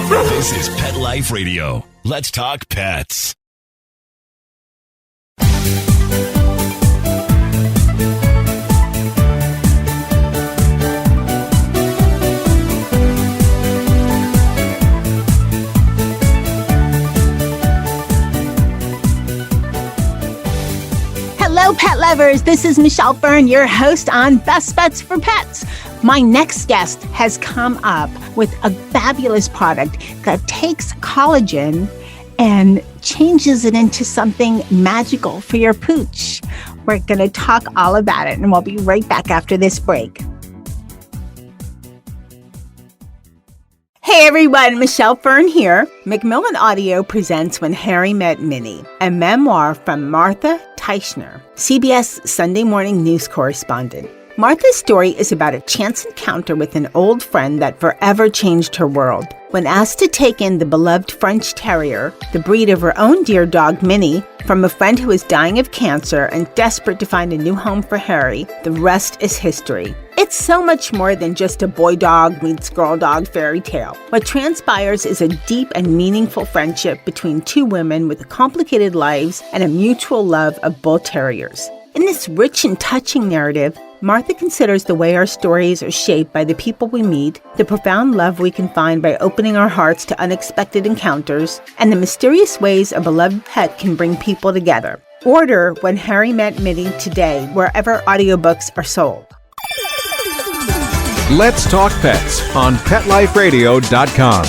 This is Pet Life Radio. Let's talk pets. Hello, pet lovers. This is Michelle Fern, your host on Best Bets for Pets. My next guest has come up with a fabulous product that takes collagen and changes it into something magical for your pooch. We're going to talk all about it, and we'll be right back after this break. Hey everyone, Michelle Fern here. Macmillan Audio presents When Harry Met Minnie, a memoir from Martha Teichner, CBS Sunday morning news correspondent. Martha's story is about a chance encounter with an old friend that forever changed her world. When asked to take in the beloved French Terrier, the breed of her own dear dog Minnie, from a friend who is dying of cancer and desperate to find a new home for Harry, the rest is history. It's so much more than just a boy dog meets girl dog fairy tale. What transpires is a deep and meaningful friendship between two women with complicated lives and a mutual love of bull terriers. In this rich and touching narrative, Martha considers the way our stories are shaped by the people we meet, the profound love we can find by opening our hearts to unexpected encounters, and the mysterious ways a beloved pet can bring people together. Order When Harry Met Minnie today, wherever audiobooks are sold. Let's Talk Pets on PetLifeRadio.com.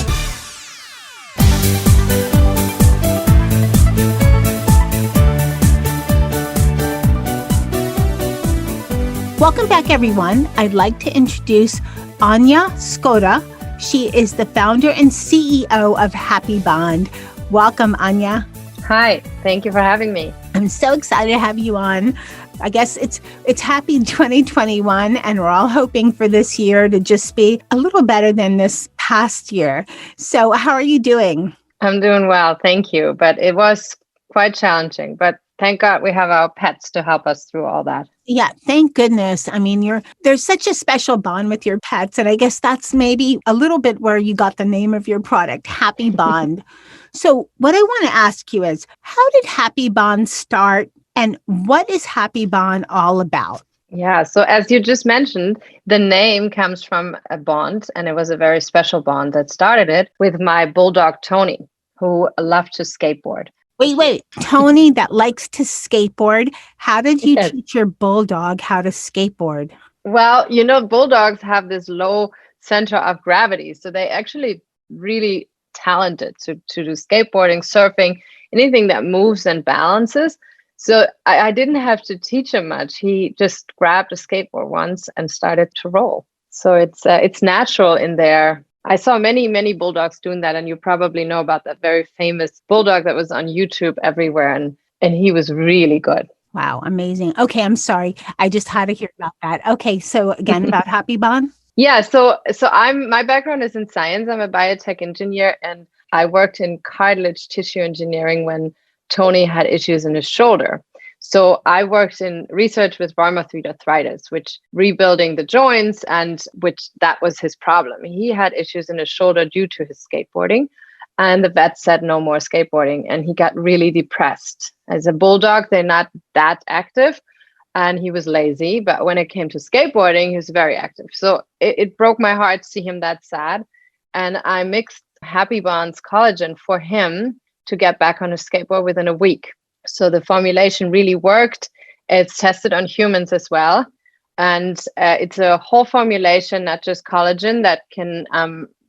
Welcome back, everyone. I'd like to introduce Anja Skodda. She is the founder and CEO of HappyBond. Welcome, Anja. Hi, thank you for having me. I'm so excited to have you on. I guess it's happy 2021, and we're all hoping for this year to just be a little better than this past year. So how are you doing? I'm doing well, thank you. But it was quite challenging. But thank God we have our pets to help us through all that. Yeah, thank goodness. I mean, there's such a special bond with your pets. And I guess that's maybe a little bit where you got the name of your product, HappyBond. So what I want to ask you is, how did HappyBond start? And what is HappyBond all about? Yeah, so as you just mentioned, the name comes from a bond, and it was a very special bond that started it with my bulldog, Tony, who loved to skateboard. Wait, Tony that likes to skateboard. How did you Yes. teach your bulldog how to skateboard? Well, bulldogs have this low center of gravity, so they actually really talented to do skateboarding, surfing, anything that moves and balances. So I didn't have to teach him much. He just grabbed a skateboard once and started to roll. So it's natural in there. I saw many bulldogs doing that, and you probably know about that very famous bulldog that was on YouTube everywhere, and he was really good. Wow, amazing. Okay, I'm sorry. I just had to hear about that. Okay, so again, about HappyBond? Yeah, so my background is in science. I'm a biotech engineer, and I worked in cartilage tissue engineering when Tony had issues in his shoulder. So I worked in research with rheumatoid arthritis, which rebuilding the joints, and which that was his problem. He had issues in his shoulder due to his skateboarding, and the vet said no more skateboarding, and he got really depressed. As a bulldog, they're not that active, and he was lazy. But when it came to skateboarding, he was very active. So it broke my heart to see him that sad. And I mixed HappyBond's collagen for him to get back on a skateboard within a week. So the formulation really worked. It's tested on humans as well. And it's a whole formulation, not just collagen, that can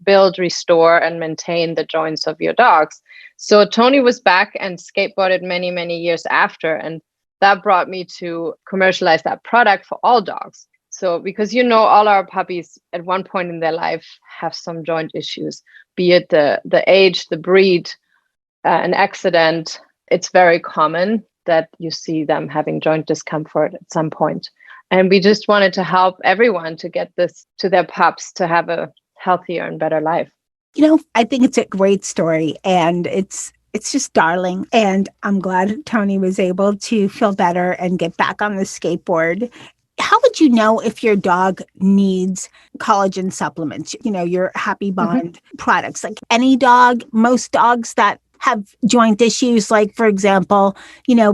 build, restore, and maintain the joints of your dogs. So Tony was back and skateboarded many years after. And that brought me to commercialize that product for all dogs. So because all our puppies at one point in their life have some joint issues, be it the age, the breed, an accident. It's very common that you see them having joint discomfort at some point. And we just wanted to help everyone to get this to their pups to have a healthier and better life. I think it's a great story, and it's just darling. And I'm glad Tony was able to feel better and get back on the skateboard. how would you know if your dog needs collagen supplements, your HappyBond products? Like any dog, most dogs that have joint issues, like, for example,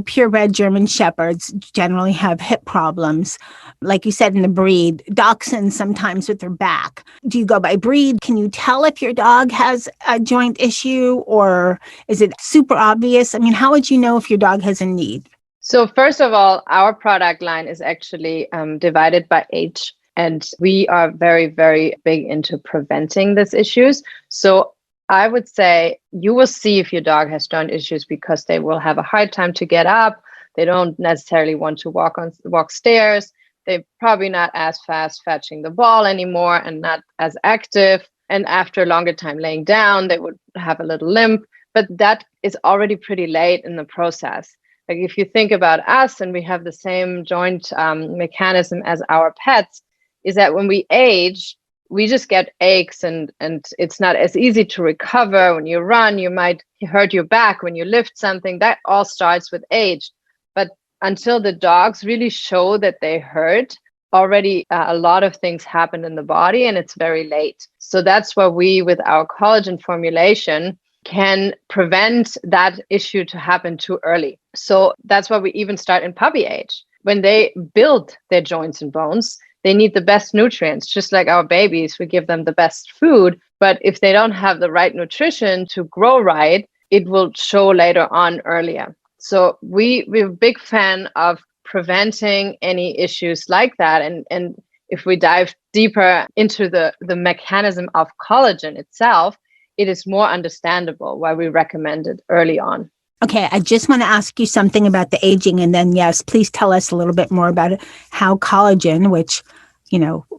purebred German Shepherds generally have hip problems. Like you said, in the breed, dachshunds sometimes with their back. Do you go by breed? Can you tell if your dog has a joint issue, or is it super obvious? I mean, how would you know if your dog has a need? So first of all, our product line is actually divided by age, and we are very, very big into preventing these issues. So I would say you will see if your dog has joint issues because they will have a hard time to get up. They don't necessarily want to walk stairs. They're probably not as fast fetching the ball anymore and not as active. And after a longer time laying down, they would have a little limp. But that is already pretty late in the process. Like if you think about us and we have the same joint mechanism as our pets, is that when we age, we just get aches and it's not as easy to recover. When you run, you might hurt your back. When you lift something, that all starts with age. But until the dogs really show that they hurt, already a lot of things happen in the body and it's very late. So that's why we, with our collagen formulation, can prevent that issue to happen too early. So that's why we even start in puppy age. When they build their joints and bones, they need the best nutrients, just like our babies. We give them the best food. But if they don't have the right nutrition to grow right, it will show later on earlier. So we're a big fan of preventing any issues like that. And if we dive deeper into the mechanism of collagen itself, it is more understandable why we recommend it early on. Okay, I just want to ask you something about the aging, and then, yes, please tell us a little bit more about it. How collagen, which,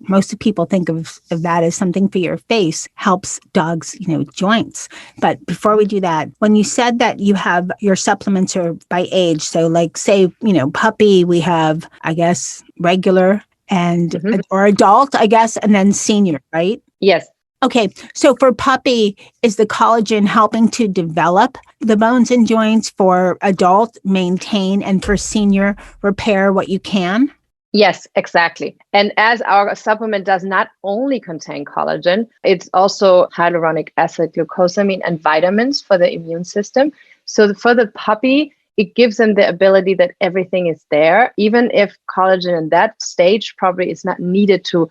most people think of that as something for your face, helps dogs, joints. But before we do that, when you said that you have your supplements are by age, so like say, puppy, we have, I guess, regular and or adult, I guess, and then senior, right? Yes. Okay, so for puppy, is the collagen helping to develop the bones and joints, for adult, maintain, and for senior, repair what you can? Yes, exactly. And as our supplement does not only contain collagen, it's also hyaluronic acid, glucosamine, and vitamins for the immune system. So for the puppy, it gives them the ability that everything is there, even if collagen in that stage probably is not needed to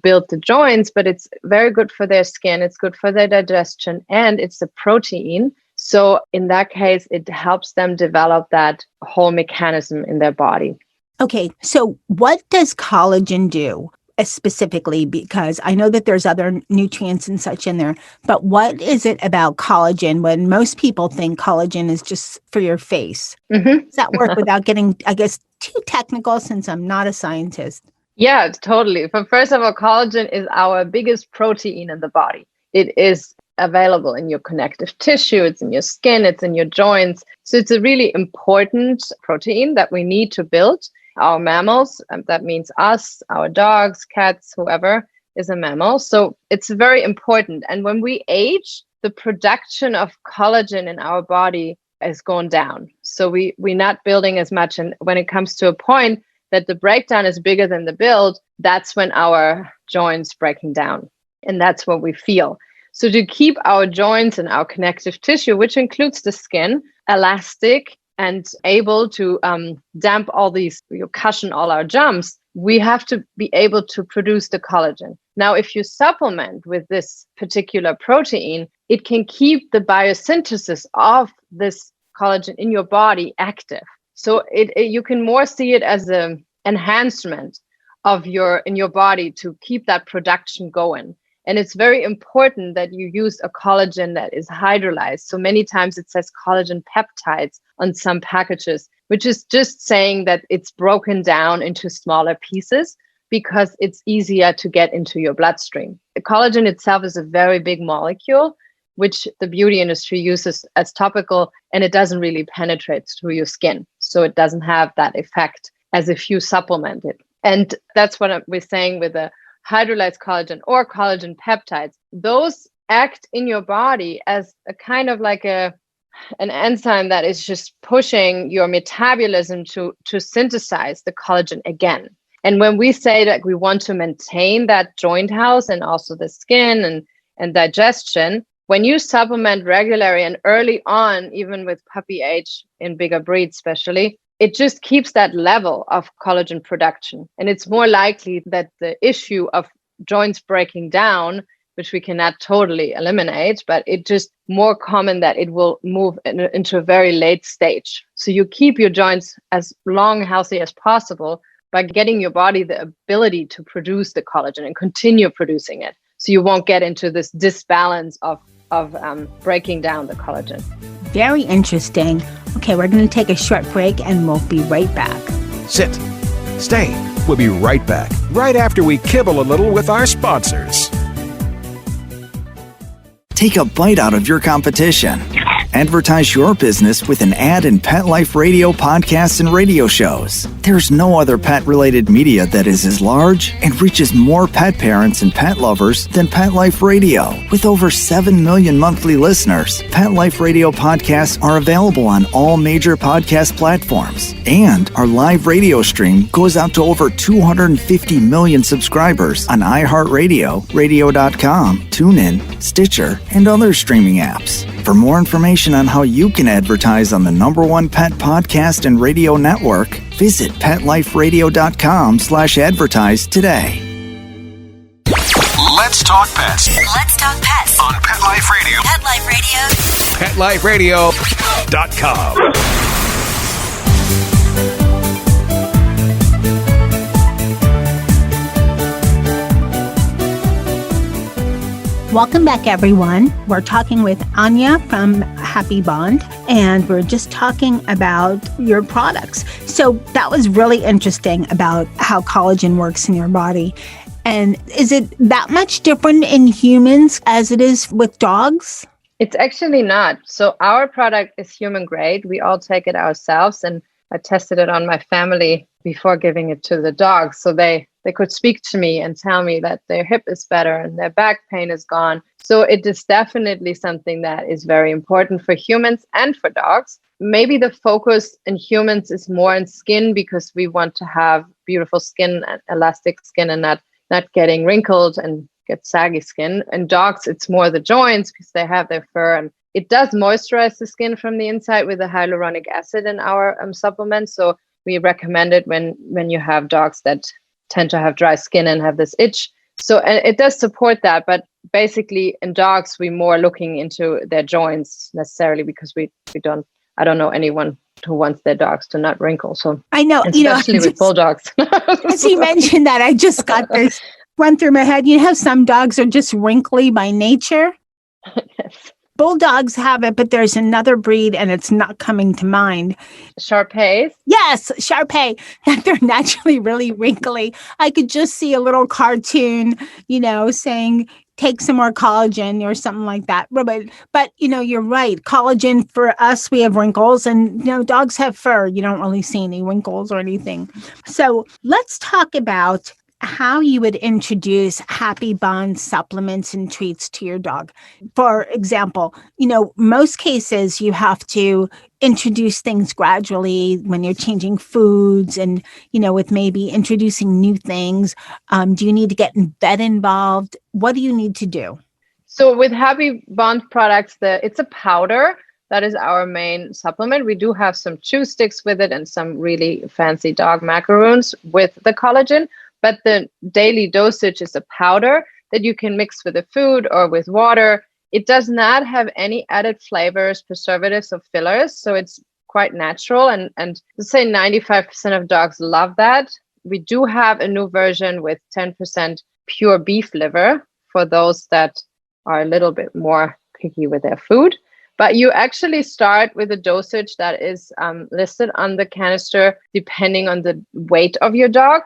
build the joints, but it's very good for their skin. It's good for their digestion, and it's a protein. So in that case, it helps them develop that whole mechanism in their body. Okay, so what does collagen do specifically? Because I know that there's other nutrients and such in there, but what is it about collagen when most people think collagen is just for your face? Does that work without getting, I guess, too technical, since I'm not a scientist? Yeah, totally. But first of all, collagen is our biggest protein in the body. It is available in your connective tissue, it's in your skin, it's in your joints. So it's a really important protein that we need to build our mammals. That means us, our dogs, cats, whoever is a mammal. So it's very important. And when we age, the production of collagen in our body is going down. So we're not building as much. And when it comes to a point that the breakdown is bigger than the build, that's when our joints breaking down. And that's what we feel. So to keep our joints and our connective tissue, which includes the skin, elastic and able to damp all these, cushion all our jumps, we have to be able to produce the collagen. Now, if you supplement with this particular protein, it can keep the biosynthesis of this collagen in your body active. So you can more see it as an enhancement of in your body to keep that production going. And it's very important that you use a collagen that is hydrolyzed. So many times it says collagen peptides on some packages, which is just saying that it's broken down into smaller pieces because it's easier to get into your bloodstream. The collagen itself is a very big molecule, which the beauty industry uses as topical, and it doesn't really penetrate through your skin. So it doesn't have that effect as if you supplement it. And that's what we're saying with the hydrolyzed collagen or collagen peptides. Those act in your body as a kind of like an enzyme that is just pushing your metabolism to synthesize the collagen again. And when we say that we want to maintain that joint health and also the skin and digestion, when you supplement regularly and early on, even with puppy age in bigger breeds especially, it just keeps that level of collagen production. And it's more likely that the issue of joints breaking down, which we cannot totally eliminate, but it's just more common that it will move into a very late stage. So you keep your joints as long healthy as possible by getting your body the ability to produce the collagen and continue producing it. So you won't get into this disbalance of breaking down the collagen. Very interesting. Okay, we're going to take a short break and we'll be right back. Sit. Stay. We'll be right back, right after we kibble a little with our sponsors. Take a bite out of your competition. Advertise your business with an ad in Pet Life Radio podcasts and radio shows. There's no other pet-related media that is as large and reaches more pet parents and pet lovers than Pet Life Radio. With over 7 million monthly listeners, Pet Life Radio podcasts are available on all major podcast platforms. And our live radio stream goes out to over 250 million subscribers on iHeartRadio, radio.com, TuneIn, Stitcher, and other streaming apps. For more information on how you can advertise on the #1 pet podcast and radio network, visit PetLifeRadio.com/advertise today. Let's talk pets Let's talk pets on Pet Life Radio. Pet Life Radio. PetLifeRadio.com. Welcome back, everyone. We're talking with Anja from HappyBond, and we're just talking about your products. So that was really interesting about how collagen works in your body. And is it that much different in humans as it is with dogs? It's actually not. So our product is human grade. We all take it ourselves, and I tested it on my family before giving it to the dogs. So they could speak to me and tell me that their hip is better and their back pain is gone. So it is definitely something that is very important for humans and for dogs. Maybe the focus in humans is more in skin because we want to have beautiful skin and elastic skin and not getting wrinkled and get saggy skin. And dogs, it's more the joints because they have their fur, and it does moisturize the skin from the inside with the hyaluronic acid in our supplements. So we recommend it when you have dogs that tend to have dry skin and have this itch. So and it does support that, but basically in dogs, we're more looking into their joints necessarily because I don't know anyone who wants their dogs to not wrinkle. So I know, especially with bulldogs. As you mentioned that, I just got this run through my head. You know how some dogs are just wrinkly by nature? Yes. Bulldogs have it, but there's another breed and it's not coming to mind. Shar-Peis? Yes, Shar-Pei. They're naturally really wrinkly. I could just see a little cartoon, saying, take some more collagen or something like that. But you're right. Collagen for us, we have wrinkles, and, dogs have fur. You don't really see any wrinkles or anything. So let's talk about how you would introduce HappyBond supplements and treats to your dog. For example, most cases you have to introduce things gradually when you're changing foods and, with maybe introducing new things. Do you need to get vet involved? What do you need to do? So with HappyBond products, it's a powder. That is our main supplement. We do have some chew sticks with it and some really fancy dog macaroons with the collagen. But the daily dosage is a powder that you can mix with the food or with water. It does not have any added flavors, preservatives, or fillers. So it's quite natural. And let's say 95% of dogs love that. We do have a new version with 10% pure beef liver for those that are a little bit more picky with their food. But you actually start with a dosage that is listed on the canister depending on the weight of your dog.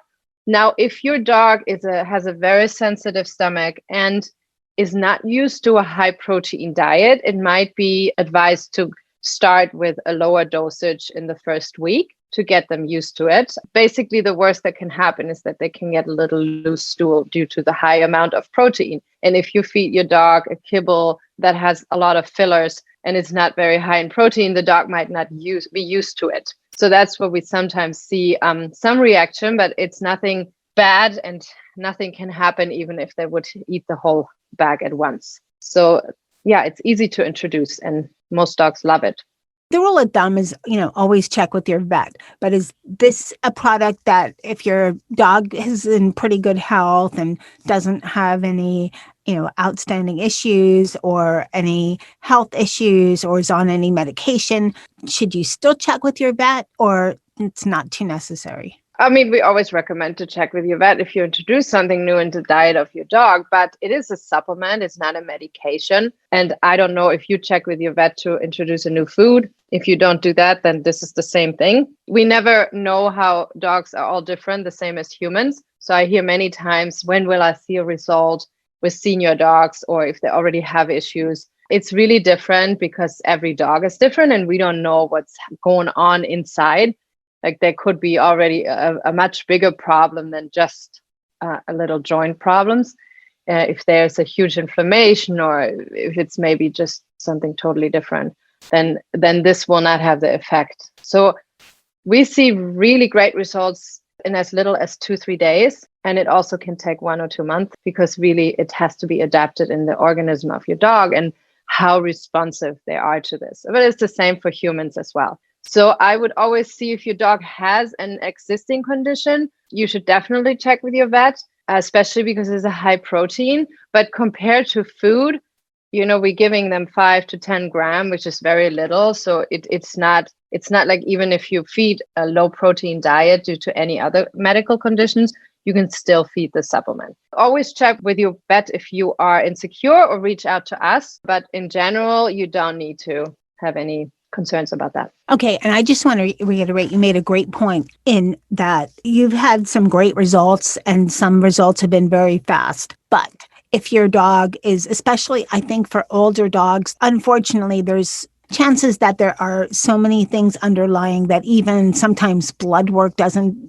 Now, if your dog has a very sensitive stomach and is not used to a high protein diet, it might be advised to start with a lower dosage in the first week to get them used to it. Basically, the worst that can happen is that they can get a little loose stool due to the high amount of protein. And if you feed your dog a kibble that has a lot of fillers and it's not very high in protein, the dog might not be used to it. So that's what we sometimes see, some reaction, but it's nothing bad and nothing can happen even if they would eat the whole bag at once. So yeah, it's easy to introduce and most dogs love it. The rule of thumb is, always check with your vet. But is this a product that if your dog is in pretty good health and doesn't have any, outstanding issues or any health issues or is on any medication, should you still check with your vet or it's not too necessary? I mean, we always recommend to check with your vet if you introduce something new into the diet of your dog, but it is a supplement. It's not a medication. And I don't know if you check with your vet to introduce a new food. If you don't do that, then this is the same thing. We never know how dogs are all different, the same as humans. So I hear many times, when will I see a result with senior dogs or if they already have issues? It's really different because every dog is different and we don't know what's going on inside. Like there could be already a much bigger problem than just a little joint problems. If there's a huge inflammation or if it's maybe just something totally different, then this will not have the effect. So we see really great results in as little as 2-3 days. And it also can take 1 or 2 months because really it has to be adapted in the organism of your dog and how responsive they are to this. But it's the same for humans as well. So I would always see if your dog has an existing condition, you should definitely check with your vet, especially because it's a high protein. But compared to food, we're giving them 5 to 10 grams, which is very little. So it's not like even if you feed a low protein diet due to any other medical conditions, you can still feed the supplement. Always check with your vet if you are insecure or reach out to us. But in general, you don't need to have any concerns about that. Okay. And I just want to reiterate, you made a great point in that you've had some great results and some results have been very fast. But if your dog is, especially I think for older dogs, unfortunately, there's chances that there are so many things underlying that even sometimes blood work doesn't,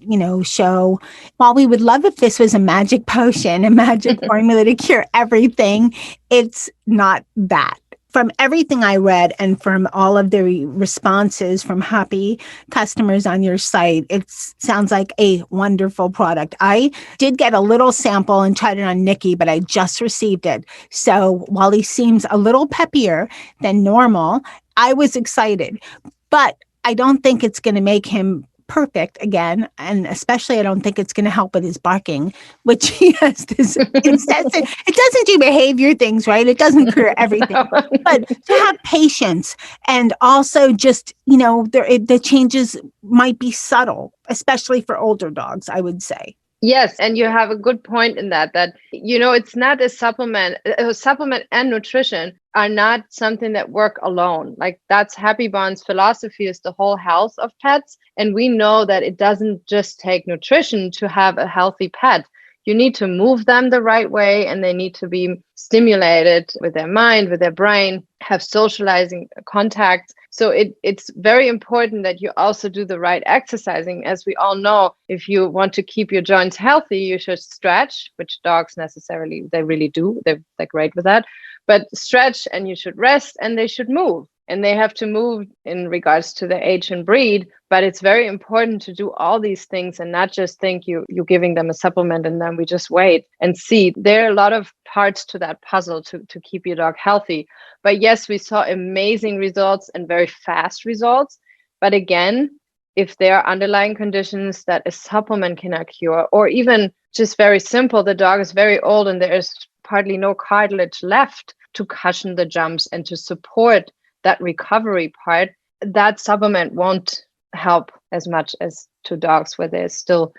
show. While we would love if this was a magic potion, a magic formula to cure everything, it's not that. From everything I read and from all of the responses from happy customers on your site, it sounds like a wonderful product. I did get a little sample and tried it on Nikki, but I just received it. So while he seems a little peppier than normal, I was excited. But I don't think it's going to make him perfect again. And especially, I don't think it's going to help with his barking, which he has this incessant, it doesn't do behavior things, right? It doesn't cure everything, but to have patience and also just, the changes might be subtle, especially for older dogs, I would say. Yes, and you have a good point in that it's not a supplement. A supplement and nutrition are not something that work alone. Like that's HappyBond's philosophy, is the whole health of pets. And we know that it doesn't just take nutrition to have a healthy pet. You need to move them the right way and they need to be stimulated with their mind, with their brain, have socializing contact. So it's very important that you also do the right exercising. As we all know, if you want to keep your joints healthy, you should stretch, which dogs necessarily, they really do. They're great with that. But stretch and you should rest and they should move. And they have to move in regards to the age and breed. But it's very important to do all these things and not just think you're giving them a supplement and then we just wait and see. There are a lot of parts to that puzzle to keep your dog healthy. But yes, we saw amazing results and very fast results. But again, if there are underlying conditions that a supplement cannot cure, or even just very simple, the dog is very old and there is hardly no cartilage left to cushion the jumps and to support that recovery part, that supplement won't help as much as to dogs where there's still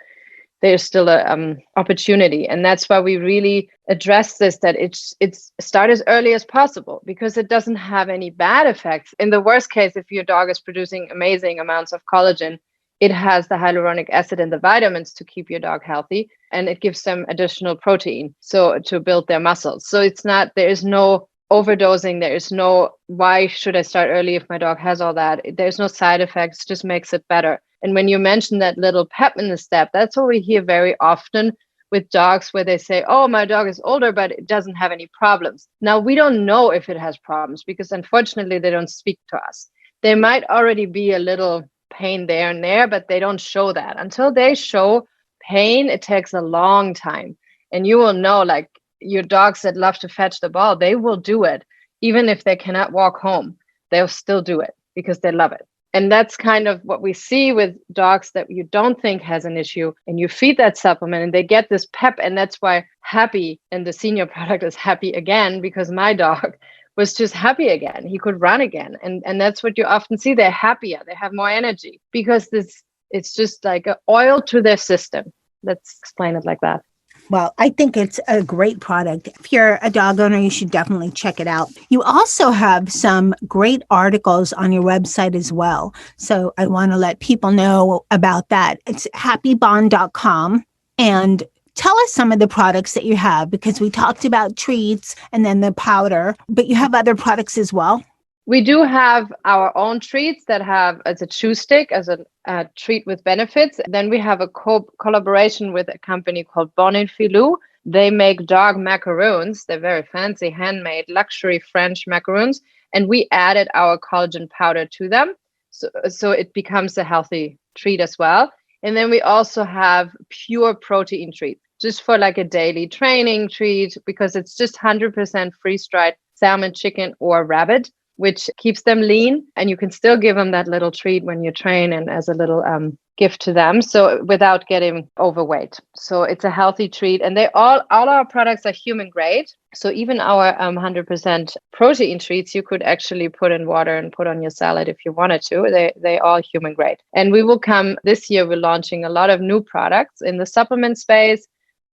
a opportunity. And that's why we really address this, that it's start as early as possible, because it doesn't have any bad effects. In the worst case, if your dog is producing amazing amounts of collagen, it has the hyaluronic acid and the vitamins to keep your dog healthy, and it gives them additional protein so to build their muscles. So there is no overdosing. There is no, why should I start early if my dog has all that? There's no side effects, just makes it better. And when you mention that little pep in the step, that's what we hear very often with dogs where they say, oh, my dog is older, but it doesn't have any problems. Now, we don't know if it has problems because unfortunately, they don't speak to us. There might already be a little pain there and there, but they don't show that. Until they show pain, it takes a long time. And you will know, like your dogs that love to fetch the ball, they will do it. Even if they cannot walk home, they'll still do it because they love it. And that's kind of what we see with dogs that you don't think has an issue, and you feed that supplement and they get this pep. And that's why Happy and the senior product is HappyAgain, because my dog was just happy again. He could run again. And that's what you often see. They're happier. They have more energy because it's just like an oil to their system. Let's explain it like that. Well, I think it's a great product. If you're a dog owner, you should definitely check it out. You also have some great articles on your website as well. So I want to let people know about that. It's happybond.com. And tell us some of the products that you have, because we talked about treats and then the powder, but you have other products as well. We do have our own treats that have as a chew stick, as a treat with benefits. Then we have a collaboration with a company called Bon and Filou. They make dog macaroons. They're very fancy, handmade, luxury French macaroons. And we added our collagen powder to them. So it becomes a healthy treat as well. And then we also have pure protein treat, just for like a daily training treat, because it's just 100% freeze-dried salmon, chicken, or rabbit, which keeps them lean, and you can still give them that little treat when you train and as a little gift to them, so without getting overweight. So it's a healthy treat, and all our products are human grade. So even our 100% protein treats, you could actually put in water and put on your salad if you wanted to. They all human grade. And we will come this year. We're launching a lot of new products in the supplement space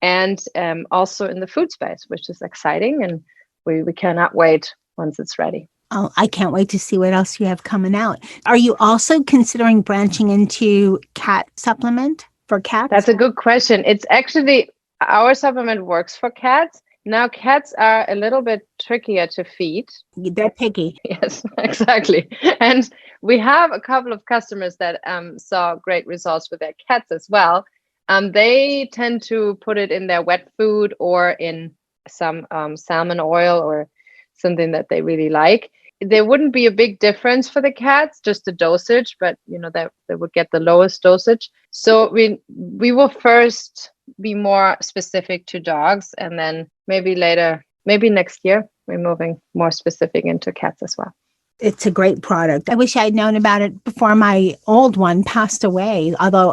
and also in the food space, which is exciting, and we cannot wait once it's ready. Oh, I can't wait to see what else you have coming out. Are you also considering branching into cat supplement for cats? That's a good question. It's actually, our supplement works for cats. Now, cats are a little bit trickier to feed. They're picky. Yes, exactly. And we have a couple of customers that saw great results with their cats as well. They tend to put it in their wet food or in some salmon oil or something that they really like. There wouldn't be a big difference for the cats, just the dosage, but they would get the lowest dosage. So we will first be more specific to dogs, and then maybe later, maybe next year, we're moving more specific into cats as well. It's a great product. I wish I had known about it before my old one passed away. Although,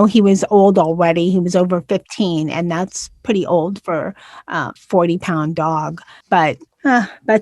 he was old already. He was over 15, and that's pretty old for a 40-pound dog. But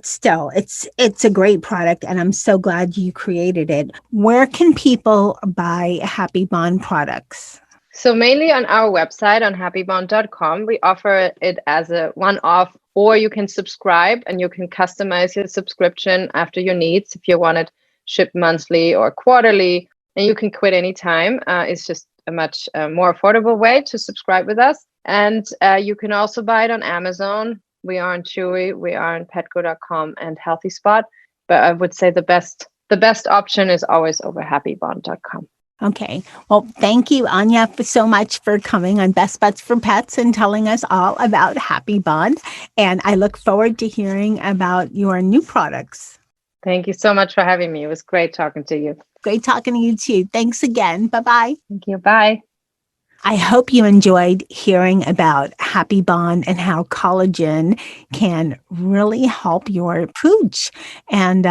still, it's a great product, and I'm so glad you created it. Where can people buy HappyBond products? So mainly on our website, on happybond.com, we offer it as a one-off, or you can subscribe and you can customize your subscription after your needs if you want it shipped monthly or quarterly, and you can quit anytime. It's just a much more affordable way to subscribe with us. And you can also buy it on Amazon. We are on Chewy, we are on petco.com and Healthy Spot. But I would say the best option is always over happybond.com. Okay. Well, thank you, Anja, so much for coming on Best Bets for Pets and telling us all about HappyBond. And I look forward to hearing about your new products. Thank you so much for having me. It was great talking to you. Great talking to you too. Thanks again. Bye-bye. Thank you. Bye. I hope you enjoyed hearing about HappyBond and how collagen can really help your pooch and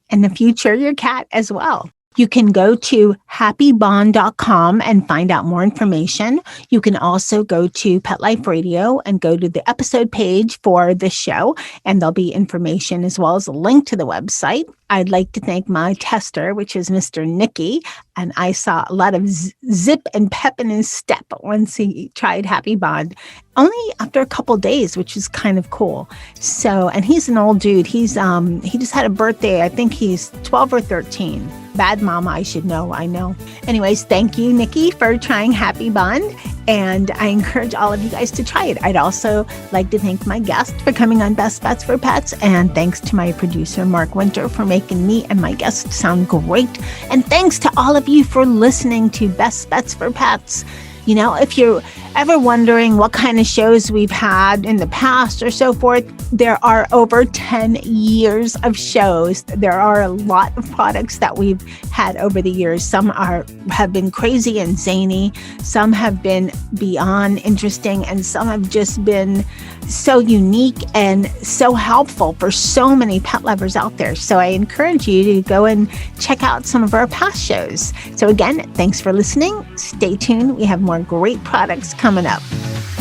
in the future, your cat as well. You can go to happybond.com and find out more information. You can also go to Pet Life Radio and go to the episode page for the show, and there'll be information as well as a link to the website. I'd like to thank my tester, which is Mr. Nicky, and I saw a lot of zip and pep in his step once he tried HappyBond, only after a couple days, which is kind of cool. So, and he's an old dude. He just had a birthday. I think he's 12 or 13. Bad mama, I should know. I know. Anyways, thank you, Nikki, for trying HappyBond, and I encourage all of you guys to try it. I'd also like to thank my guest for coming on Best Bets for Pets, and thanks to my producer, Mark Winter, for making me and my guests sound great. And thanks to all of you for listening to Best Bets for Pets. If you're ever wondering what kind of shows we've had in the past or so forth, There are over 10 years of shows. There are a lot of products that we've had over the years. Some have been crazy and zany. Some have been beyond interesting, and some have just been so unique and so helpful for so many pet lovers out there. So I encourage you to go and check out some of our past shows. So again, thanks for listening. Stay tuned. We have more great products coming up.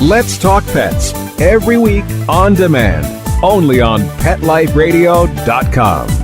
Let's Talk Pets every week on demand, only on PetLifeRadio.com.